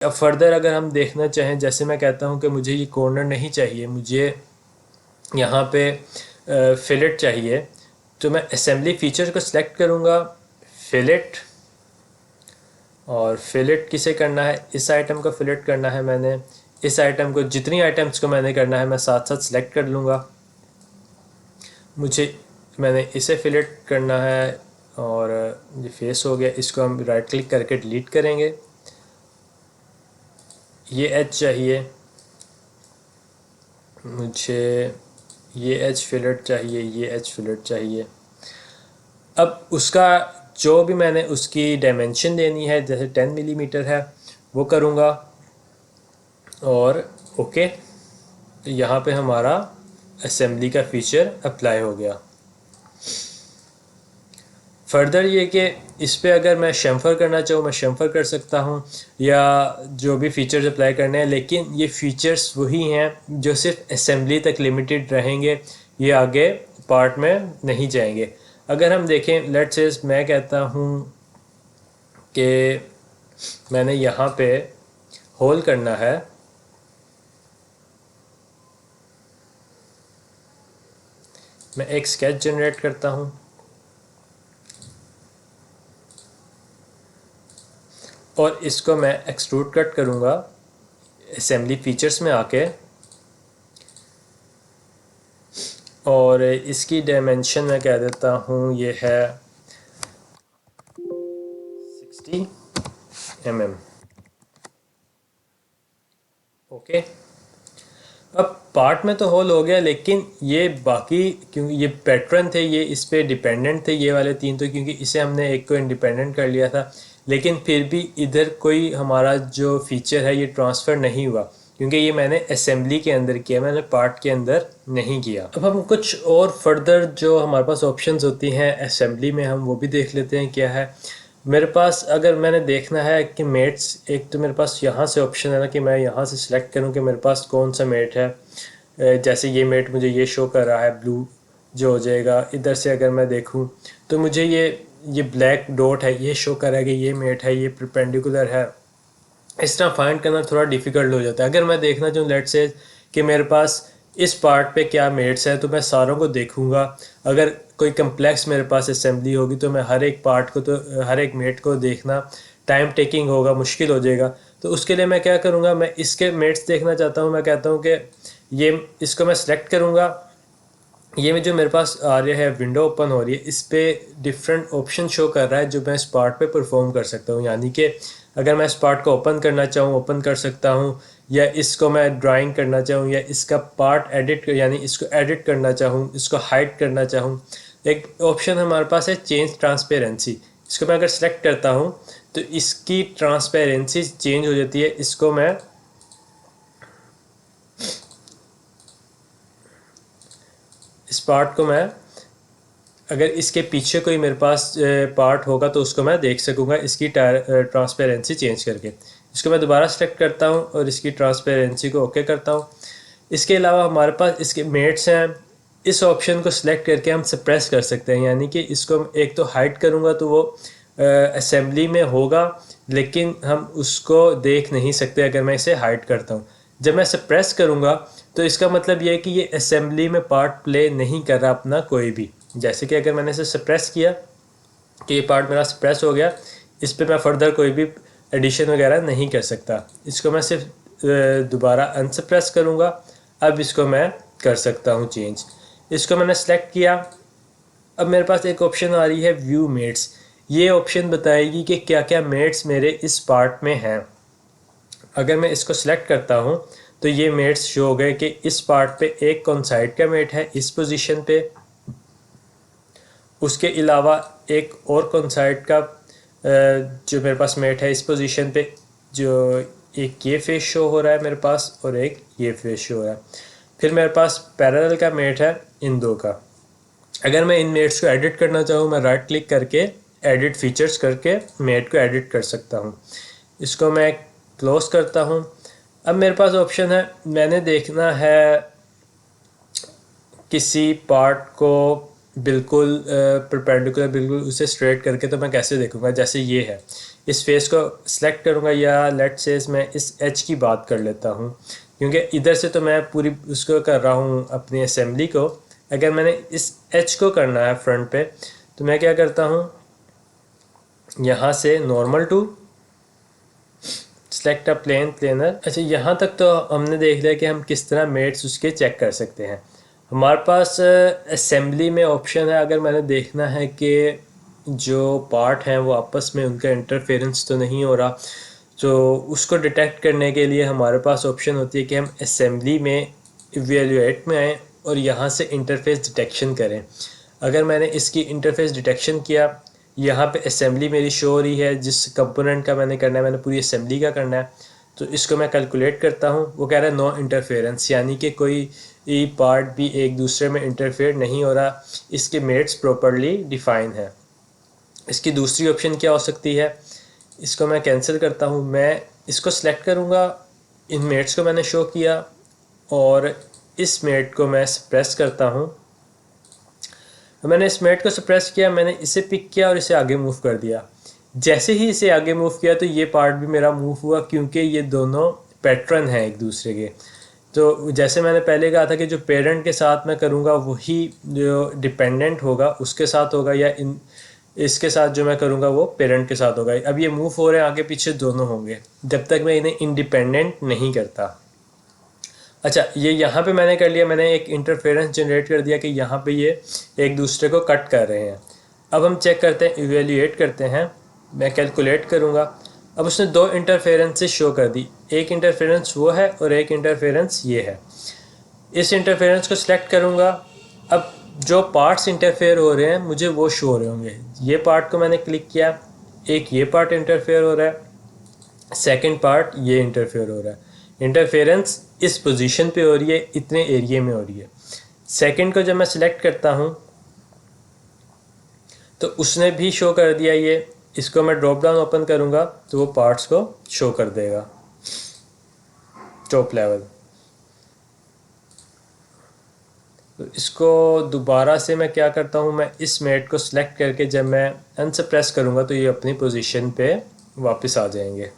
अब फर्दर अगर हम देखना चाहें, जैसे मैं कहता हूँ कि मुझे ये कॉर्नर नहीं चाहिए, मुझे यहाँ पे फिलेट चाहिए, तो मैं असेंबली फीचर को सिलेक्ट करूँगा, फिलेट, और फिलेट किसे करना है, इस आइटम को फिलेट करना है मैंने। इस आइटम को, जितनी आइटम्स को मैंने करना है मैं साथ साथ सिलेक्ट कर लूँगा। मैंने इसे फिलेट करना है, और ये फेस हो गया, इसको हम राइट क्लिक करके डिलीट करेंगे। ये एज चाहिए मुझे, ये एज फिलेट चाहिए, ये एज फिलेट चाहिए। अब उसका जो भी मैंने उसकी डायमेंशन देनी है, जैसे 10 मिलीमीटर है, वो करूँगा, और ओके। तो यहाँ पे हमारा असेंबली का फीचर अप्लाई हो गया। फर्दर ये कि इस पे अगर मैं शम्फर करना चाहूँ, मैं शम्फर कर सकता हूँ, या जो भी फ़ीचर्स अप्लाई करने हैं, लेकिन ये फ़ीचर्स वही हैं जो सिर्फ असेंबली तक लिमिटेड रहेंगे, ये आगे पार्ट में नहीं जाएंगे। अगर हम देखें, लेट्स से मैं कहता हूँ कि मैंने यहाँ पे होल करना है, मैं एक स्केच जनरेट करता हूँ, और इसको मैं एक्सट्रूड कट करूँगा असेंबली फीचर्स में आके, और इसकी डायमेंशन मैं कह देता हूँ ये है 60 mm। ओके। अब पार्ट में तो होल हो गया, लेकिन ये बाकी, क्योंकि ये पैटर्न थे, ये इस पे डिपेंडेंट थे, ये वाले तीन, तो क्योंकि इसे हमने एक को इंडिपेंडेंट कर लिया था, लेकिन फिर भी इधर कोई हमारा जो फीचर है ये ट्रांसफ़र नहीं हुआ, क्योंकि ये मैंने असेंबली के अंदर किया, मैंने पार्ट के अंदर नहीं किया। अब हम कुछ और फर्दर जो हमारे पास ऑप्शंस होती हैं असेंबली में, हम वो भी देख लेते हैं क्या है मेरे पास। अगर मैंने देखना है कि मेट्स, एक तो मेरे पास यहाँ से ऑप्शन है ना कि मैं यहाँ से सिलेक्ट करूँ कि मेरे पास कौन सा मेट है। जैसे ये मेट मुझे ये शो कर रहा है ब्लू जो हो जाएगा। इधर से अगर मैं देखूँ तो मुझे ये ब्लैक डॉट है, ये शो कर रहा है कि ये मेट है, ये परपेंडिकुलर है। इस तरह फाइंड करना थोड़ा डिफ़िकल्ट हो जाता है। अगर मैं देखना चाहूँ लेट्स से कि मेरे पास इस पार्ट पे क्या मेट्स हैं, तो मैं सारों को देखूंगा। अगर कोई कम्प्लेक्स मेरे पास असेंबली होगी तो मैं हर एक पार्ट को, तो हर एक मेट को देखना टाइम टेकिंग होगा, मुश्किल हो जाएगा। तो उसके लिए मैं क्या करूँगा, मैं इसके मेट्स देखना चाहता हूँ, मैं कहता हूँ कि ये, इसको मैं सेलेक्ट करूँगा। ये जो मेरे पास आ रहा है विंडो ओपन हो रही है, इस पर डिफरेंट ऑप्शन शो कर रहा है जो मैं इस पार्ट पे परफॉर्म कर सकता हूँ। यानी कि अगर मैं इस पार्ट को ओपन करना चाहूँ ओपन कर सकता हूँ, या इसको मैं ड्राइंग करना चाहूँ, या इसका पार्ट एडिट यानी इसको एडिट करना चाहूँ, इसको हाइड करना चाहूँ। एक ऑप्शन हमारे पास है चेंज ट्रांसपेरेंसी। इसको मैं अगर सेलेक्ट करता हूँ तो इसकी ट्रांसपेरेंसी चेंज हो जाती है। इसको मैं, इस पार्ट को मैं, अगर इसके पीछे कोई मेरे पास पार्ट होगा तो उसको मैं देख सकूँगा इसकी ट्रांसपेरेंसी चेंज करके। इसको मैं दोबारा सेलेक्ट करता हूँ और इसकी ट्रांसपेरेंसी को ओके करता हूँ। इसके अलावा हमारे पास इसके मेट्स हैं। इस ऑप्शन को सिलेक्ट करके हम सप्रेस कर सकते हैं, यानी कि इसको एक तो हाइड करूँगा तो वो असेंबली में होगा, लेकिन हम उसको देख नहीं सकते अगर मैं इसे हाइड करता हूँ। जब मैं सप्रेस करूँगा तो इसका मतलब ये है कि ये असेंबली में पार्ट प्ले नहीं कर रहा अपना कोई भी। जैसे कि अगर मैंने इसे सप्रेस किया कि ये पार्ट मेरा सप्रेस हो गया, इस पर मैं फर्दर कोई भी एडिशन वगैरह नहीं कर सकता। इसको मैं सिर्फ दोबारा अनसप्रेस करूँगा। अब इसको मैं कर सकता हूँ चेंज। इसको मैंने सेलेक्ट किया। अब मेरे पास एक ऑप्शन आ रही है व्यू मेट्स। ये ऑप्शन बताएगी कि क्या क्या मेट्स मेरे इस पार्ट में हैं। अगर मैं इसको सिलेक्ट करता हूँ तो ये मेट्स शो हो गए कि इस पार्ट पे एक कॉन्साइड का मेट है इस पोजीशन पे, उसके अलावा एक और कॉन्साइड का जो मेरे पास मेट है इस पोजीशन पे, जो एक ये फेस शो हो रहा है मेरे पास और एक ये फेस शो हो रहा है। फिर मेरे पास पैरेलल का मेट है इन दो का। अगर मैं इन मेट्स को एडिट करना चाहूँ, मैं राइट क्लिक करके एडिट फीचर्स करके मेट को एडिट कर सकता हूँ। इसको मैं क्लोज करता हूँ। अब मेरे पास ऑप्शन है, मैंने देखना है किसी पार्ट को बिल्कुल परपेंडिकुलर, बिल्कुल उसे स्ट्रेट करके, तो मैं कैसे देखूंगा। जैसे ये है, इस फेस को सिलेक्ट करूँगा, या लेट से मैं इस एच की बात कर लेता हूँ, क्योंकि इधर से तो मैं पूरी उसको कर रहा हूँ अपनी असेंबली को। अगर मैंने इस एच को करना है फ्रंट पे, तो मैं क्या करता हूँ, यहाँ से normal to select a planner. अच्छा, यहाँ तक तो हमने देख लिया कि हम किस तरह मेट्स उसके चेक कर सकते हैं। हमारे पास असेंबली में ऑप्शन है, अगर मैंने देखना है कि जो पार्ट हैं वो आपस में उनका इंटरफेरेंस तो नहीं हो रहा, तो उसको डिटेक्ट करने के लिए हमारे पास ऑप्शन होती है कि हम असेंबली में इवेलुएट में आएँ और यहाँ से इंटरफेस डिटेक्शन करें। अगर मैंने इसकी इंटरफेस डिटेक्शन किया, यहाँ पे असेंबली मेरी शो हो रही है, जिस कंपोनेंट का मैंने करना है, मैंने पूरी असेंबली का करना है, तो इसको मैं कैलकुलेट करता हूँ। वो कह रहा है नो इंटरफेरेंस, यानी कि कोई पार्ट भी एक दूसरे में इंटरफेयर नहीं हो रहा, इसके मेट्स प्रॉपरली डिफाइन है। इसकी दूसरी ऑप्शन क्या हो सकती है, इसको मैं कैंसिल करता हूँ, मैं इसको सिलेक्ट करूँगा, इन मेट्स को मैंने शो किया और इस मेट को मैं सप्रेस करता हूँ। मैंने इस मेट को सप्रेस किया, मैंने इसे पिक किया और इसे आगे मूव कर दिया। जैसे ही इसे आगे मूव किया तो ये पार्ट भी मेरा मूव हुआ, क्योंकि ये दोनों पैटर्न हैं एक दूसरे के। तो जैसे मैंने पहले कहा था कि जो पेरेंट के साथ मैं करूँगा वही जो डिपेंडेंट होगा उसके साथ होगा, या इसके साथ जो मैं करूँगा वो पेरेंट के साथ होगा। अब ये मूव हो रहे हैं, आगे पीछे दोनों होंगे जब तक मैं इन्हें इंडिपेंडेंट नहीं करता। अच्छा, ये यहाँ पे मैंने कर लिया, मैंने एक इंटरफेरेंस जनरेट कर दिया कि यहाँ पे ये एक दूसरे को कट कर रहे हैं। अब हम चेक करते हैं, इवेल्युएट करते हैं, मैं कैलकुलेट करूँगा। अब उसने दो इंटरफेरेंसेस शो कर दी, एक इंटरफेरेंस वो है और एक इंटरफेरेंस ये है। इस इंटरफेरेंस को सिलेक्ट करूँगा, अब जो पार्ट्स इंटरफेयर हो रहे हैं मुझे वो शो हो रहे होंगे। ये पार्ट को मैंने क्लिक किया, एक ये पार्ट इंटरफेयर हो रहा है, सेकंड पार्ट ये इंटरफेयर हो रहा है। इंटरफेरेंस इस पोजीशन पे हो रही है, इतने एरिया में हो रही है। सेकंड को जब मैं सिलेक्ट करता हूँ तो उसने भी शो कर दिया ये। इसको मैं ड्रॉप डाउन ओपन करूँगा तो वो पार्ट्स को शो कर देगा टॉप लेवल। तो इसको दोबारा से मैं क्या करता हूँ, मैं इस मेट को सिलेक्ट करके जब मैं अनसप्रेस करूँगा तो ये अपनी पोजीशन पे वापस आ जाएंगे।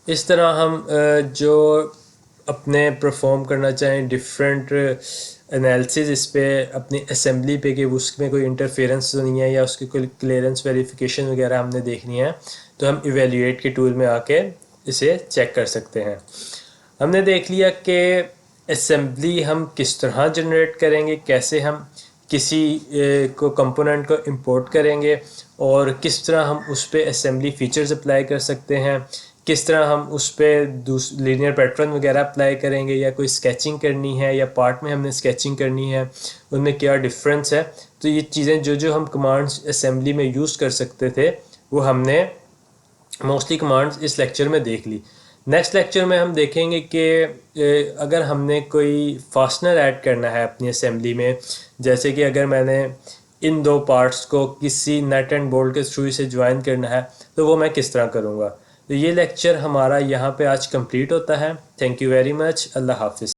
इस तरह हम जो अपने परफॉर्म करना चाहें डिफरेंट एनालिसिस इस पे अपनी असेंबली पे कि उसमें कोई इंटरफेरेंस तो नहीं है या उसकी कोई क्लियरेंस वेरिफिकेशन वगैरह हमने देखनी है, तो हम इवेल्युएट के टूल में आके इसे चेक कर सकते हैं। हमने देख लिया कि असेंबली हम किस तरह जनरेट करेंगे, कैसे हम किसी को कंपोनेंट को इंपोर्ट करेंगे और किस तरह हम उस पर असेंबली फ़ीचर्स अप्लाई कर सकते हैं, किस तरह हम उस पर लीनियर पैटर्न वगैरह अप्लाई करेंगे, या कोई स्केचिंग करनी है या पार्ट में हमने स्केचिंग करनी है, उनमें क्या डिफरेंस है। तो ये चीज़ें जो जो हम कमांड्स असेंबली में यूज़ कर सकते थे वो हमने मोस्टली कमांड्स इस लेक्चर में देख ली। नेक्स्ट लेक्चर में हम देखेंगे कि अगर हमने कोई फास्टनर ऐड करना है अपनी असेंबली में, जैसे कि अगर मैंने इन दो पार्ट्स को किसी नट एंड बोल्ट के थ्रू से ज्वाइन करना है तो वो मैं किस तरह करूँगा। तो ये लेक्चर हमारा यहाँ पे आज कंप्लीट होता है। Thank you very much. अल्लाह हाफिज़।